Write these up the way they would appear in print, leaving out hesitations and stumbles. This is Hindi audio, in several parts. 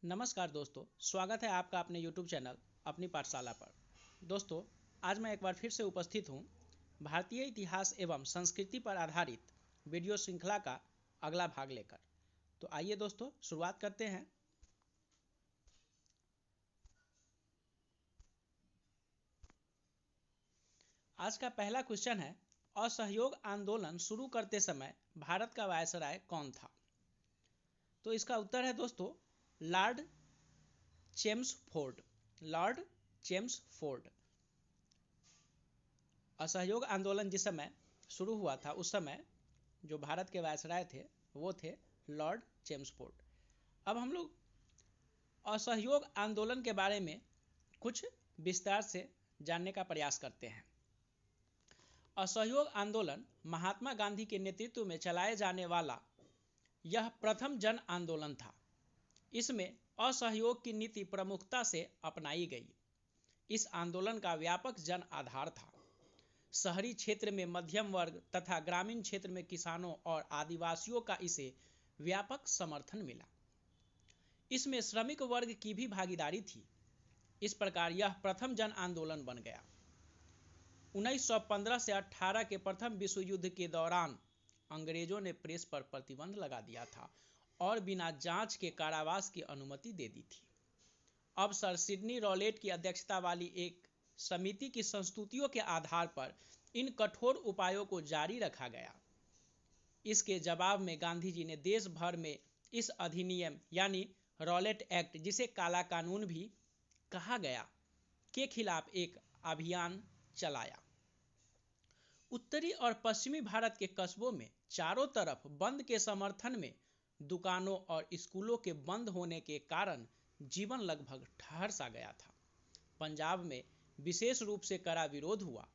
नमस्कार दोस्तों, स्वागत है आपका अपने YouTube चैनल अपनी पाठशाला पर। दोस्तों, आज मैं एक बार फिर से उपस्थित हूँ भारतीय इतिहास एवं संस्कृति पर आधारित वीडियो श्रृंखला का अगला भाग लेकर। तो आइए दोस्तों, शुरुआत करते हैं। आज का पहला क्वेश्चन है, असहयोग आंदोलन शुरू करते समय भारत का वायसराय कौन था? तो इसका उत्तर है दोस्तों लॉर्ड चेम्सफोर्ड। Lord Chelmsford. असहयोग आंदोलन जिस समय शुरू हुआ था उस समय जो भारत के वायसराय थे वो थे लॉर्ड चेम्सफोर्ड। अब हम लोग असहयोग आंदोलन के बारे में कुछ विस्तार से जानने का प्रयास करते हैं। असहयोग आंदोलन महात्मा गांधी के नेतृत्व में चलाए जाने वाला यह प्रथम जन आंदोलन था। इसमें असहयोग की नीति प्रमुखता से अपनाई गई। इस आंदोलन का व्यापक जन आधार था। शहरी क्षेत्र में मध्यम वर्ग तथा ग्रामीण क्षेत्र में किसानों और आदिवासियों का इसे व्यापक समर्थन मिला। इसमें श्रमिक वर्ग की भी भागीदारी थी। इस प्रकार यह प्रथम जन आंदोलन बन गया। 1915 से 18 के प्रथम विश्व युद्ध के दौरान अंग्रेजों ने प्रेस पर प्रतिबंध लगा दिया था और बिना जांच के कारावास की अनुमति दे दी थी। अब सर सिडनी रॉलेट की अध्यक्षता वाली एक समिति की संस्तुतियों के आधार पर इन कठोर उपायों को जारी रखा गया। इसके जवाब में गांधी जी ने देश भर में इस अधिनियम यानी रॉलेट एक्ट, जिसे काला कानून भी कहा गया, के खिलाफ एक अभियान चलाया। उत्तरी और पश्चिमी भारत के कस्बों में चारों तरफ बंद के समर्थन में दुकानों और स्कूलों के बंद होने के कारण जीवन लगभग ठहर सा गया था। पंजाब में विशेष रूप से कड़ा विरोध हुआ,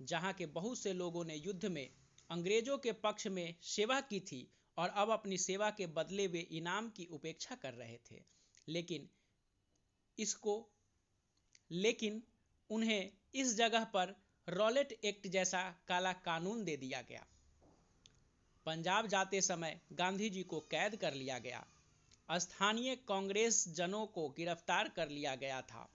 जहां के बहुत से लोगों ने युद्ध में अंग्रेजों के पक्ष में सेवा की थी और अब अपनी सेवा के बदले वे इनाम की उपेक्षा कर रहे थे। लेकिन उन्हें इस जगह पर रॉलेट एक्ट जैसा काला कानून दे दिया गया। पंजाब जाते समय गांधी जी को कैद कर लिया गया। स्थानीय कांग्रेस जनों को गिरफ्तार कर लिया गया था।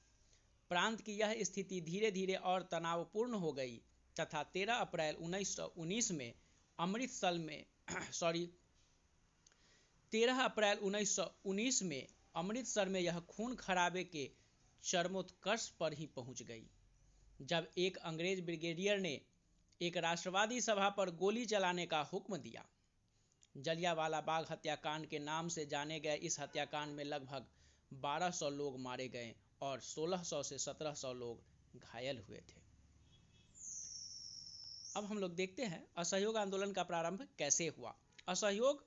प्रांत की यह स्थिति धीरे धीरे और तनावपूर्ण हो गई तथा 13 अप्रैल 1919 में अमृतसर में यह खून खराबे के चरमोत्कर्ष पर ही पहुंच गई, जब एक अंग्रेज ब्रिगेडियर ने एक राष्ट्रवादी सभा पर गोली चलाने का हुक्म दिया। जलियांवाला बाग हत्याकांड के नाम से जाने गए इस हत्याकांड में लगभग 1200 लोग मारे गए और 1600 से 1700 लोग घायल हुए थे। अब हम लोग देखते हैं असहयोग आंदोलन का प्रारंभ कैसे हुआ। असहयोग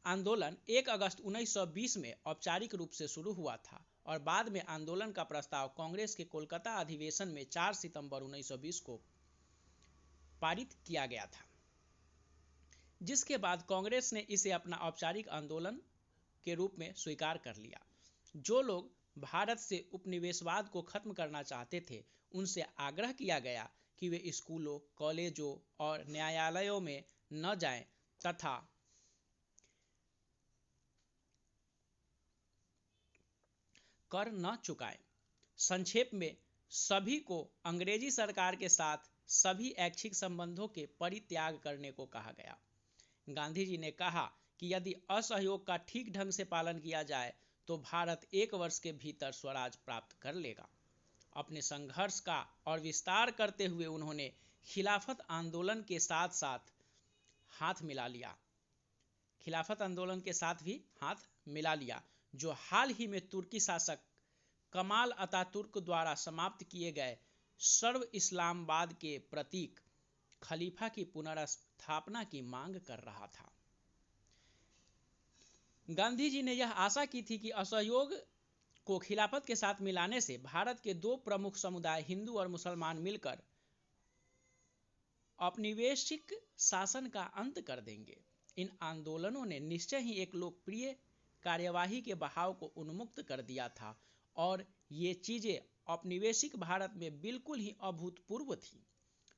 आंदोलन 1 अगस्त 1920 में औपचारिक रूप से शुरू हुआ था और बाद में आंदोलन का प्रस्ताव कांग्रेस के कोलकाता अधिवेशन में 4 सितंबर 1920 को पारित किया गया था, जिसके बाद कांग्रेस ने इसे अपना औपचारिक आंदोलन के रूप में स्वीकार कर लिया। जो लोग भारत से उपनिवेशवाद को खत्म करना चाहते थे, उनसे आग्रह किया गया कि वे स्कूलों, कॉलेजों और न्यायालयों में न जाएं तथा कर न चुकाएं। संक्षेप में सभी को अंग्रेजी सरकार के साथ सभी ऐच्छिक संबंधों के परित्याग करने को कहा गया। गांधी जी ने कहा कि यदि असहयोग का ठीक ढंग से पालन किया जाए तो भारत 1 वर्ष के भीतर स्वराज प्राप्त कर लेगा। अपने संघर्ष का और विस्तार करते हुए उन्होंने खिलाफत आंदोलन के साथ भी हाथ मिला लिया, जो हाल ही में तुर्की शासक कमाल अतातुर्क द्वारा समाप्त किए गए सर्व इस्लामवाद के प्रतीक खलीफा की पुनर्स्थापना की मांग कर रहा था। गांधी जी ने यह आशा की थी कि असहयोग को खिलाफत के साथ मिलाने से भारत के 2 प्रमुख समुदाय हिंदू और मुसलमान मिलकर औपनिवेशिक शासन का अंत कर देंगे। इन आंदोलनों ने निश्चय ही एक लोकप्रिय कार्यवाही के बहाव को उन्मुक्त कर दिया था और ये चीजें औपनिवेशिक भारत में बिल्कुल ही अभूतपूर्व थी।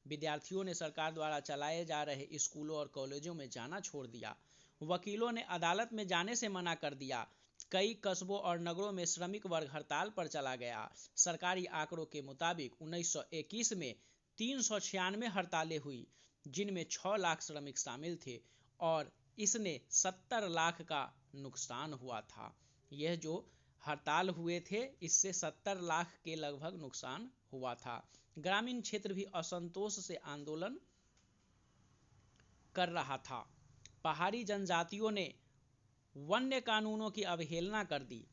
विद्यार्थियों ने सरकार द्वारा चलाए जा रहे स्कूलों और कॉलेजों में जाना छोड़ दिया। वकीलों ने अदालत में जाने से मना कर दिया कई कस्बों और नगरों में श्रमिक वर्ग हड़ताल पर चला गया। सरकारी आंकड़ों के मुताबिक 1921 में 396 हड़तालें हुई, जिनमें 6 लाख श्रमिक शामिल थे और इसने 70 लाख का नुकसान हुआ था। यह जो हड़ताल हुए थे, इससे 70 लाख के लगभग नुकसान हुआ था। ग्रामीण क्षेत्र भी असंतोष से आंदोलन कर रहा था। पहाड़ी जनजातियों ने वन्य कानूनों की अवहेलना कर दी।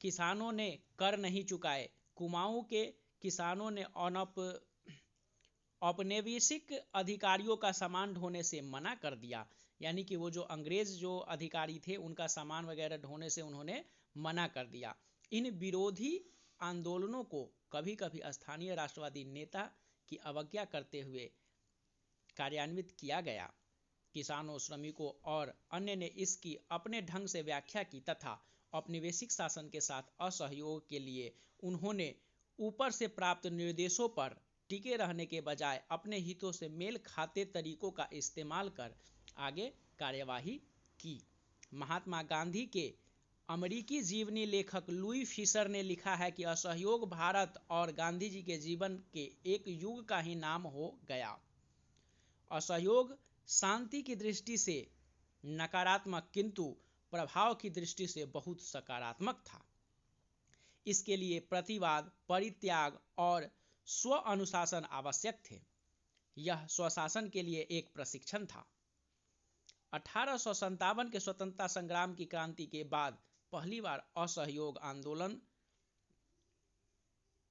किसानों ने कर नहीं चुकाए। कुमाऊं के किसानों ने औपनिवेशिक अधिकारियों का सामान ढोने से मना कर दिया। यानी कि वो जो अंग्रेज जो अधिकारी थे, उनका सामान वगैरह ढोने से उन्होंने मना कर दिया। इन विरोधी आंदोलनों को कभी कभी स्थानीय राष्ट्रवादी नेता की अवज्ञा करते हुए कार्यान्वित किया गया। किसानों, श्रमिकों और अन्य ने इसकी अपने ढंग से व्याख्या की तथा औपनिवेशिक शासन के साथ असहयोग के लिए उन्होंने ऊपर से प्राप्त निर्देशों पर टिके रहने के बजाय अपने हितों से मेल खाते तरीकों का इस्तेमाल कर आगे कार्यवाही की। महात्मा गांधी के अमेरिकी जीवनी लेखक लुई फिशर ने लिखा है कि असहयोग भारत और गांधी जी के जीवन के एक युग का ही नाम हो गया। असहयोग शांति की दृष्टि से नकारात्मक किंतु प्रभाव की दृष्टि से बहुत सकारात्मक था। इसके लिए प्रतिवाद, परित्याग और स्व अनुशासन आवश्यक थे। यह स्वशासन के लिए एक प्रशिक्षण था। 1857 के स्वतंत्रता संग्राम की क्रांति के बाद पहली बार असहयोग आंदोलन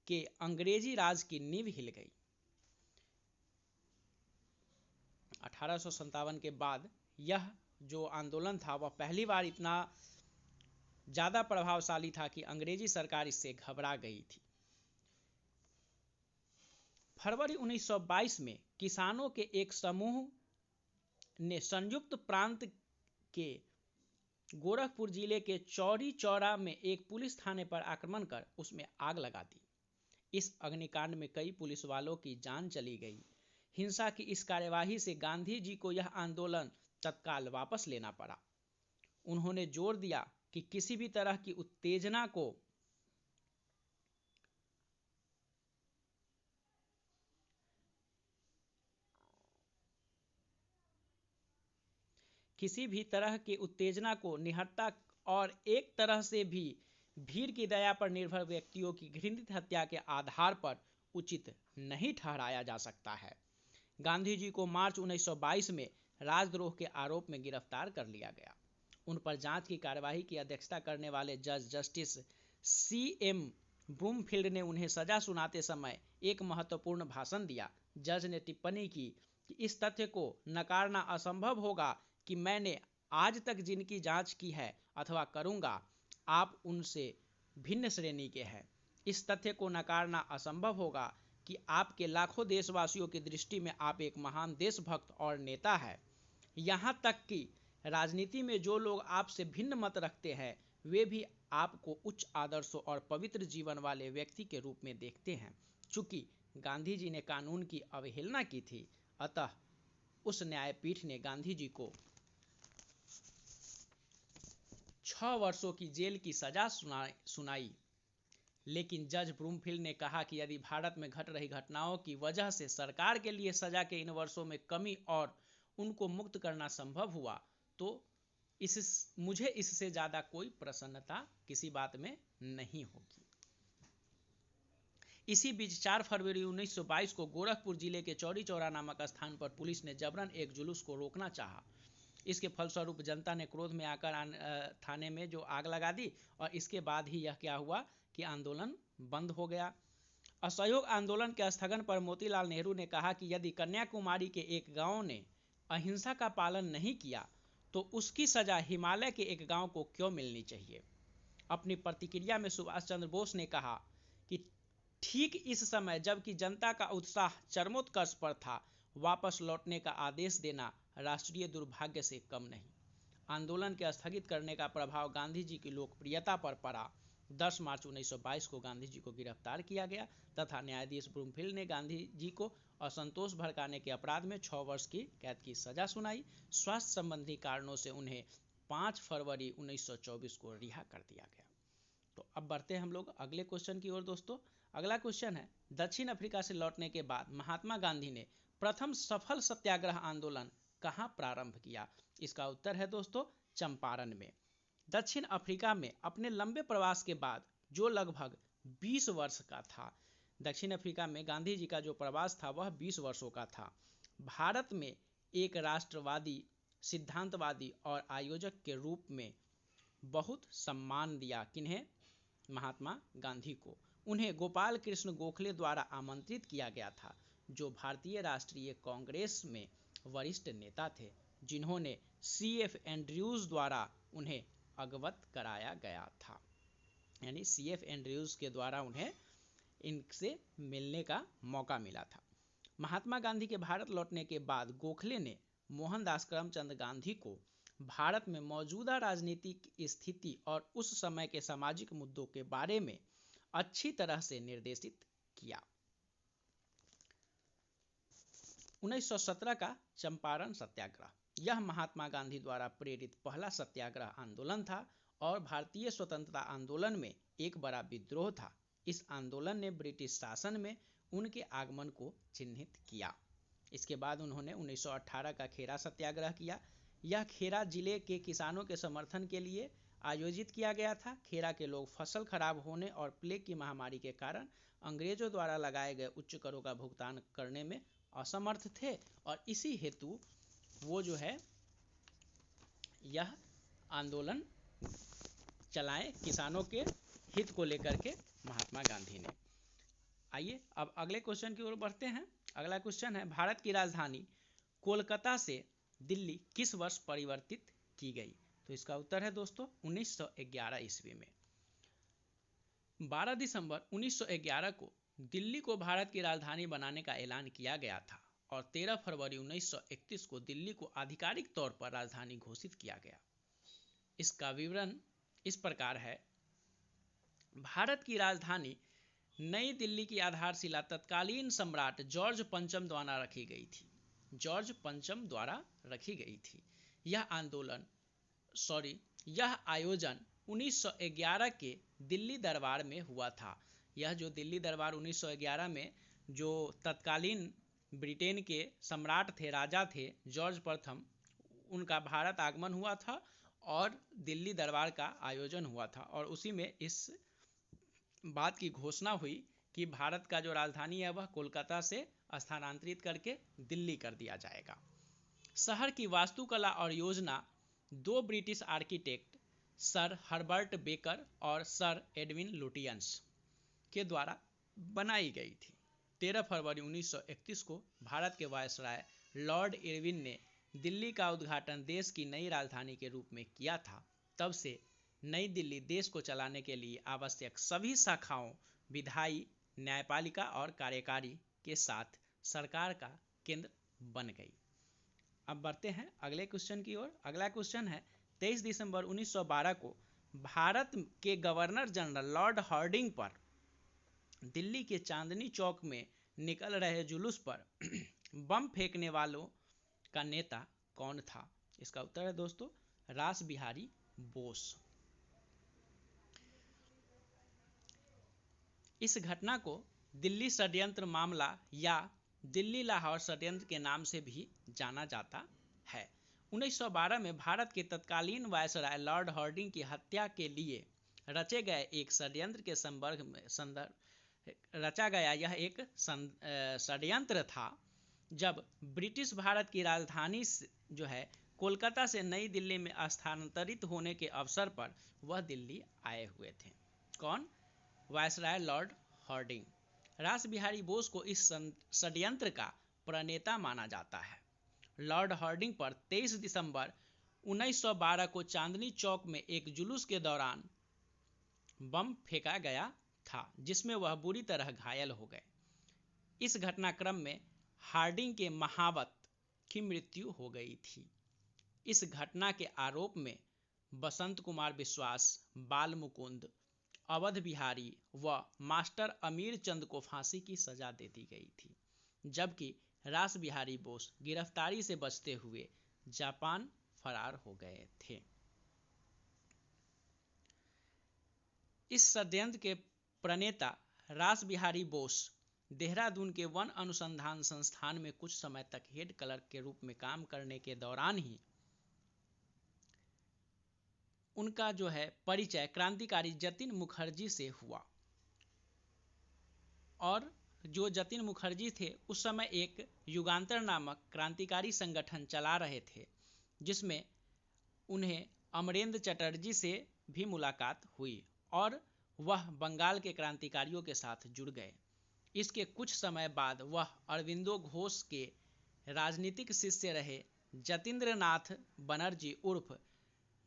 के अंग्रेजी राज की नींव हिल गई। 1857 के बाद यह जो आंदोलन था वह पहली बार इतना ज़्यादा प्रभावशाली था कि अंग्रेजी सरकार इससे घबरा गई थी। फरवरी 1922 में किसानों के एक समूह ने संयुक्त प्रांत के गोरखपुर जिले के चौरी चौरा में एक पुलिस थाने पर आक्रमण कर उसमें आग लगा दी। इस अग्निकांड में कई पुलिस वालों की जान चली गई। हिंसा की इस कार्यवाही से गांधी जी को यह आंदोलन तत्काल वापस लेना पड़ा। उन्होंने जोर दिया कि किसी भी तरह की उत्तेजना को निहत्था और एक तरह से भी भीड़ की दया पर निर्भर व्यक्तियों की घृणित हत्या के आधार पर उचित नहीं ठहराया जा सकता है। गांधी जी को मार्च 1922 में राजद्रोह के आरोप में गिरफ्तार कर लिया गया। उन पर जांच की कार्यवाही की अध्यक्षता करने वाले जज जस्टिस C.M. ब्रूमफील्ड ने उन्हें सजा सुनाते समय एक महत्वपूर्ण भाषण दिया। जज ने टिप्पणी की कि इस तथ्य को नकारना असंभव होगा कि मैंने आज तक जिनकी जांच की है अथवा करूंगा, आप उनसे भिन्न श्रेणी के हैं। इस तथ्य को नकारना असंभव होगा कि आपके लाखों देशवासियों की दृष्टि में आप एक महान देशभक्त और नेता हैं। यहाँ तक कि राजनीति में जो लोग आपसे भिन्न मत रखते हैं, वे भी आपको उच्च आदर्शों और पवित्र जीवन वाले व्यक्ति के रूप में देखते हैं। चूंकि गांधी जी ने कानून की अवहेलना की थी, अतः उस न्यायपीठ ने गांधी जी को 6 वर्षों की जेल की सजा सुनाई। लेकिन जज ब्रूमफील्ड ने कहा कि यदि भारत में घट रही घटनाओं की वजह से सरकार के लिए सजा के इन वर्षों में कमी और उनको मुक्त करना संभव हुआ, तो मुझे इससे ज़्यादा कोई प्रसन्नता किसी बात में नहीं होगी। इसी बीच 4 फरवरी 1922 को गोरखपुर जिले के चौरी चौरा नामक स्थान पर पुलिस ने जबरन एक जुलूस को रोकना चाहा। इसके फलस्वरूप जनता ने क्रोध में आकर थाने में जो आग लगा दी और इसके बाद ही यह क्या हुआ कि आंदोलन बंद हो गया। असहयोग आंदोलन के स्थगन पर मोतीलाल नेहरू ने कहा कि यदि कन्याकुमारी के एक गांव ने अहिंसा का पालन नहीं किया तो उसकी सजा हिमालय के एक गांव को क्यों मिलनी चाहिए। अपनी प्रतिक्रिया में सुभाष चंद्र बोस ने कहा कि ठीक इस समय जबकि जनता का उत्साह चरमोत्कर्ष पर था, वापस लौटने का आदेश देना राष्ट्रीय दुर्भाग्य से कम नहीं। आंदोलन के स्थगित करने का प्रभाव गांधी जी की लोकप्रियता पर पड़ा। 10 मार्च 1922 को गांधी जी को गिरफ्तार किया गया तथा न्यायाधीश ब्रूमफील्ड ने गांधी जी को असंतोष भड़काने के अपराध में 6 वर्ष की कैद की सजा सुनाई। स्वास्थ्य संबंधी कारणों से उन्हें 5 फरवरी 1924 को रिहा कर दिया गया। तो अब बढ़ते हैं हम लोग अगले क्वेश्चन की ओर दोस्तों। अगला क्वेश्चन है, दक्षिण अफ्रीका से लौटने के बाद महात्मा गांधी ने प्रथम सफल सत्याग्रह आंदोलन कहां प्रारंभ किया? इसका उत्तर है दोस्तों चंपारण में। दक्षिण अफ्रीका में अपने लंबे प्रवास के बाद, जो लगभग 20 वर्ष का था, दक्षिण अफ्रीका में गांधी जी का जो प्रवास था वह 20 वर्षों का था, भारत में एक राष्ट्रवादी, सिद्धांतवादी और आयोजक के रूप में बहुत सम्मान दिया। किन्हें? महात्मा गांधी को। उन्हें गोपाल कृष्ण गोखले द्वारा आमंत्रित किया गया था, जो भारतीय राष्ट्रीय कांग्रेस में वरिष्ठ नेता थे, जिन्होंने CF एंड्रयूज द्वारा उन्हें अवगत कराया गया था। यानी CF एंड्रयूज के द्वारा उन्हें इनसे मिलने का मौका मिला था। महात्मा गांधी के भारत लौटने के बाद गोखले ने मोहनदास करमचंद गांधी को भारत में मौजूदा राजनीतिक स्थिति और उस समय के सामाजिक मुद्दों के बारे में अच्छी तरह से निर्देशित किया। 1917 का चंपारण सत्याग्रह, यह महात्मा गांधी द्वारा प्रेरित पहला सत्याग्रह आंदोलन था और भारतीय स्वतंत्रता आंदोलन में एक बड़ा विद्रोह था। इस आंदोलन ने ब्रिटिश शासन में उनके आगमन को चिन्हित किया। इसके बाद उन्होंने 1918 का खेरा सत्याग्रह किया। यह खेरा जिले के किसानों के समर्थन के लिए आयोजित किया गया था। खेरा के लोग फसल खराब होने और प्लेग की महामारी के कारण अंग्रेजों द्वारा लगाए गए उच्च करों का भुगतान करने में असमर्थ थे और इसी हेतु वो जो है यह आंदोलन चलाए किसानों के हित को लेकर के महात्मा गांधी ने। आइए अब अगले क्वेश्चन की ओर बढ़ते हैं। अगला क्वेश्चन है, भारत की राजधानी कोलकाता से दिल्ली किस वर्ष परिवर्तित की गई? तो इसका उत्तर है दोस्तों 1911 ईस्वी में। 12 दिसंबर 1911 को दिल्ली को भारत की राजधानी बनाने का ऐलान किया गया था और 13 फरवरी 1931 को दिल्ली को आधिकारिक तौर पर राजधानी घोषित किया गया। इसका विवरण इस प्रकार है, भारत की राजधानी नई दिल्ली की आधारशिला तत्कालीन सम्राट जॉर्ज पंचम द्वारा रखी गई थी। यह आयोजन 1911 के दिल्ली दरबार में हुआ था। यह जो दिल्ली दरबार 1911 में जो तत्कालीन ब्रिटेन के सम्राट थे, राजा थे जॉर्ज प्रथम, उनका भारत आगमन हुआ था और दिल्ली दरबार का आयोजन हुआ था और उसी में इस बात की घोषणा हुई कि भारत का जो राजधानी है वह कोलकाता से स्थानांतरित करके दिल्ली कर दिया जाएगा। शहर की वास्तुकला और योजना दो British architect sir Herbert baker और सर एडविन लुटियंस के द्वारा बनाई गई थी। 13 फरवरी 1931 को भारत के वायसराय लॉर्ड इरविन ने दिल्ली का उद्घाटन देश की नई राजधानी के रूप में किया था। तब से नई दिल्ली देश को चलाने के लिए आवश्यक सभी शाखाओं, विधायी, न्यायपालिका और कार्यकारी के साथ सरकार का केंद्र बन गई। अब बढ़ते हैं अगले क्वेश्चन की ओर। अगला क्वेश्चन है, 23 दिसंबर 1912 को भारत के गवर्नर जनरल लॉर्ड हार्डिंग पर दिल्ली के चांदनी चौक में निकल रहे जुलूस पर बम फेंकने वालों का नेता कौन था? इसका उत्तर है दोस्तों रास बिहारी बोस। इस घटना को दिल्ली षड्यंत्र मामला या दिल्ली लाहौर षड्यंत्र के नाम से भी जाना जाता है। 1912 में भारत के तत्कालीन वायसराय लॉर्ड हार्डिंग की हत्या के लिए रचे गए एक षड्यंत्र के संदर्भ में रचा गया यह एक षड्यंत्र था। जब ब्रिटिश भारत की राजधानी जो है कोलकाता से नई दिल्ली में स्थानांतरित होने के अवसर पर वह दिल्ली आए हुए थे। कौन? Viceroy Lord Hardinge. Ras Bihari Bose को इस षड्यंत्र का प्रणेता माना जाता है। लॉर्ड हार्डिंग पर 23 दिसंबर 1912 को चांदनी चौक में एक जुलूस के दौरान बम फेंका गया था, जिसमें वह बुरी तरह घायल हो गए। इस घटनाक्रम में हार्डिंग के महावत की मृत्यु हो गई थी। इस घटना के आरोप में बसंत कुमार विश्वास, बाल मुकुंद, अवध बिहारी व मास्टर अमीर चंद को फांसी की सजा दे दी गई थी, जबकि रास बिहारी बोस गिरफ्तारी से बचते हुए जापान फरार हो गए थे। इस षड्यंत्र के प्रणेता रास बिहारी बोस देहरादून के वन अनुसंधान संस्थान में कुछ समय तक हेड क्लर्क के रूप में काम करने के दौरान ही उनका जो है परिचय क्रांतिकारी जतिन मुखर्जी से हुआ। और जो जतिन मुखर्जी थे उस समय एक युगांतर नामक क्रांतिकारी संगठन चला रहे थे, जिसमें उन्हें अमरेंद्र चटर्जी से भी मुलाकात हुई और वह बंगाल के क्रांतिकारियों के साथ जुड़ गए। इसके कुछ समय बाद वह अरविंदो घोष के राजनीतिक शिष्य रहे जतीन्द्र नाथ बनर्जी उर्फ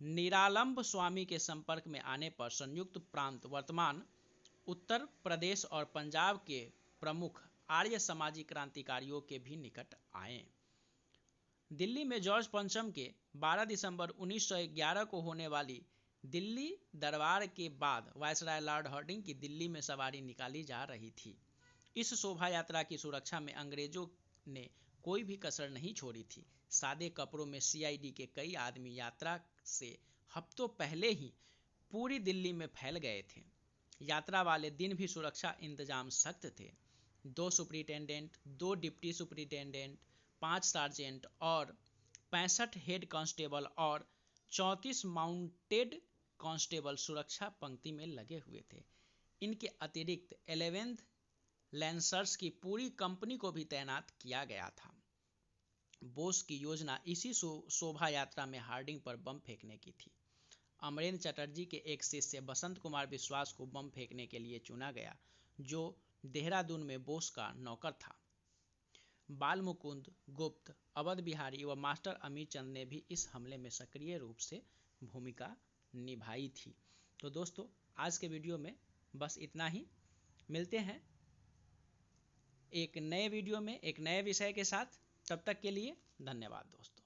निरालंब स्वामी के संपर्क में आने पर संयुक्त प्रांत वर्तमान उत्तर प्रदेश और पंजाब के प्रमुख आर्य समाजी क्रांतिकारियों के भी निकट आए। दिल्ली में जॉर्ज पंचम के 12 दिसंबर 1911 को होने वाली दिल्ली दरबार के बाद वायसराय लॉर्ड हार्डिंग की दिल्ली में सवारी निकाली जा रही थी। इस शोभा यात्रा की सुरक्षा में अंग्रेजों ने कोई भी कसर नहीं छोड़ी थी। सादे कपड़ों में सीआईडी के कई आदमी यात्रा से हफ्तों पहले ही पूरी दिल्ली में फैल गए थे। यात्रा वाले दिन भी सुरक्षा इंतजाम सख्त थे। 2 सुपरिटेंडेंट, 2 डिप्टी सुपरिटेंडेंट, 5 सार्जेंट और 65 हेड कांस्टेबल और 34 माउंटेड कांस्टेबल सुरक्षा पंक्ति में लगे हुए थे। इनके अतिरिक्त 11th लैंसर्स की पूरी कंपनी को भी तैनात किया गया था। बोस की योजना इसी शोभा यात्रा में हार्डिंग पर बम फेंकने की थी। अमरेंद्र चटर्जी के एक शिष्य बसंत कुमार विश्वास को बम फेंकने के लिए चुना गया, जो देहरादून में बोस का नौकर था। बाल मुकुंद गुप्त, अवध बिहारी व मास्टर अमीर चंद ने भी इस हमले में सक्रिय रूप से भूमिका निभाई थी। तो दोस्तों, आज के वीडियो में बस इतना ही। मिलते हैं एक नए वीडियो में एक नए विषय के साथ। तब तक के लिए धन्यवाद दोस्तों।